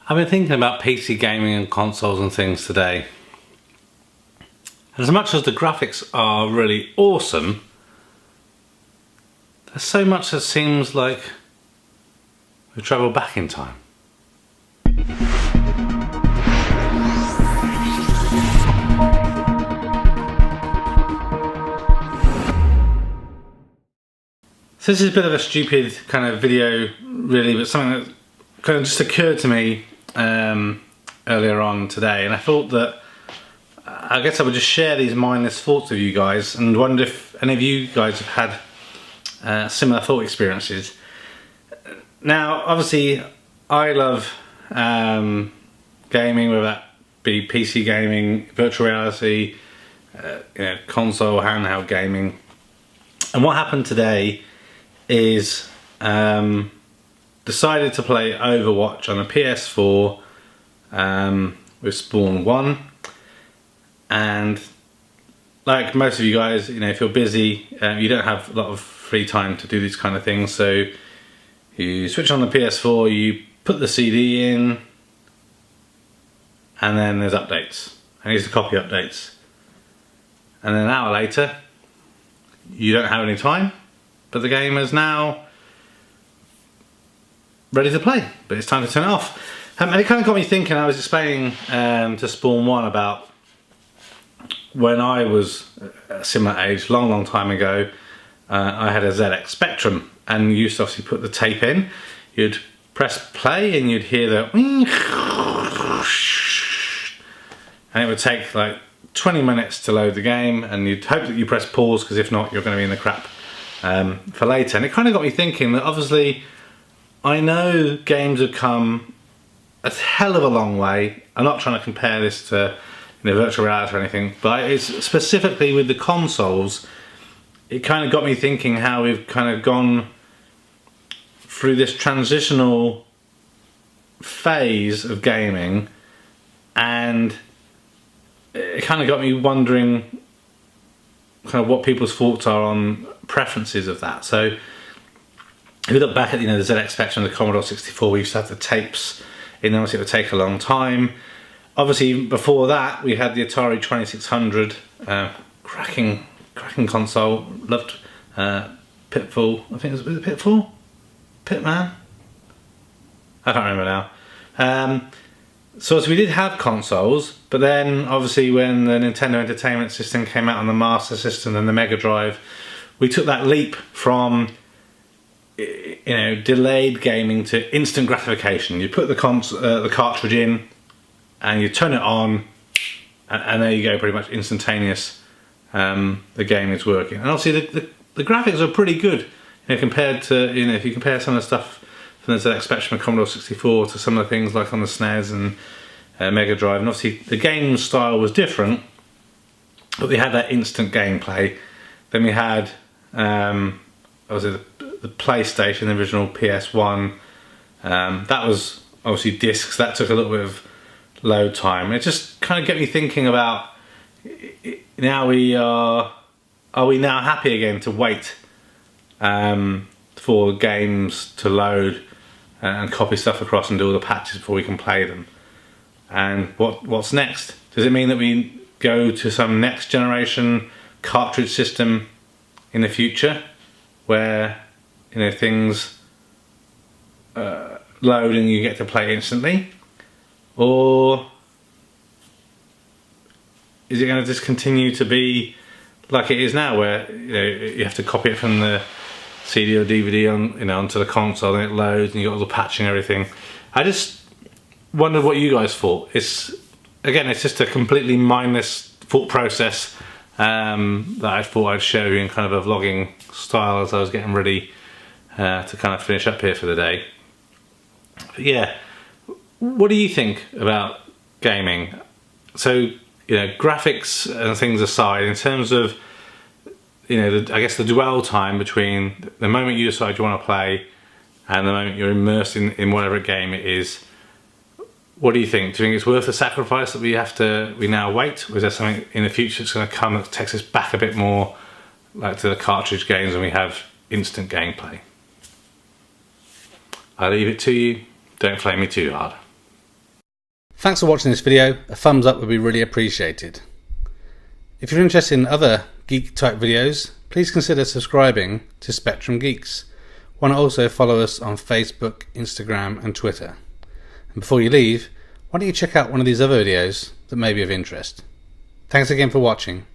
I've been thinking about PC gaming and consoles and things today. And as much as the graphics are really awesome, there's so much that seems like we've travelled back in time. So this is a bit of a stupid kind of video really, but something that kind of just occurred to me earlier on today, and I thought that I guess I would just share these mindless thoughts with you guys and wonder if any of you guys have had similar thought experiences. Now obviously I love gaming, whether that be PC gaming, virtual reality, console, handheld gaming. And what happened today is decided to play Overwatch on a PS4 with Spawn 1, and like most of you guys, if you're busy, you don't have a lot of free time to do these kind of things, so you switch on the PS4, you put the CD in, and then there's updates, and here's the copy updates, and then an hour later you don't have any time, but the game is now ready to play, but it's time to turn it off. And it kind of got me thinking. I was explaining to Spawn 1 about when I was a similar age, long time ago. I had a ZX Spectrum, and you used to obviously put the tape in, you'd press play and you'd hear the and it would take like 20 minutes to load the game, and you'd hope that you press pause, because if not you're going to be in the crap for later. And it kind of got me thinking that obviously I know games have come a hell of a long way. I'm not trying to compare this to virtual reality or anything, but it's specifically with the consoles, it kind of got me thinking how we've kind of gone through this transitional phase of gaming, and it kind of got me wondering kind of what people's thoughts are on preferences of that. So if you look back at the ZX Spectrum, the Commodore 64, we used to have the tapes in, obviously it would take a long time. Obviously before that we had the Atari 2600, cracking console. Loved Pitfall, I think was it Pitfall? Pitman? I can't remember now. So we did have consoles, but then obviously when the Nintendo Entertainment System came out on the Master System and the Mega Drive, we took that leap from delayed gaming to instant gratification. You put the cartridge in and you turn it on, and there you go, pretty much instantaneous. The game is working, and obviously the graphics are pretty good, compared to if you compare some of the stuff from the ZX Spectrum and Commodore 64 to some of the things like on the SNES and Mega Drive. And obviously the game style was different, but we had that instant gameplay. Then we had obviously the PlayStation, the original PS1. That was obviously discs. That took a little bit of load time. It just kind of get me thinking about, now are we now happy again to wait for games to load and copy stuff across and do all the patches before we can play them? And what's next? Does it mean that we go to some next generation cartridge system in the future, where things load and you get to play instantly? Or is it going to just continue to be like it is now, where you have to copy it from the CD or DVD onto the console, and it loads and you got all the patching and everything? I just wondered what you guys thought. It's just a completely mindless thought process that I thought I'd show you in kind of a vlogging style as I was getting ready to kind of finish up here for the day. But yeah, what do you think about gaming? So graphics and things aside, in terms of I guess the dwell time between the moment you decide you want to play and the moment you're immersed in whatever game it is, what do you think? Do you think it's worth the sacrifice that we now wait? Or is there something in the future that's going to come that takes us back a bit more like to the cartridge games and we have instant gameplay? I leave it to you. Don't flame me too hard. Thanks for watching this video. A thumbs up would be really appreciated. If you're interested in other geek type videos, please consider subscribing to Spectrum Geeks. Why not also follow us on Facebook, Instagram and Twitter. And before you leave, why don't you check out one of these other videos that may be of interest. Thanks again for watching.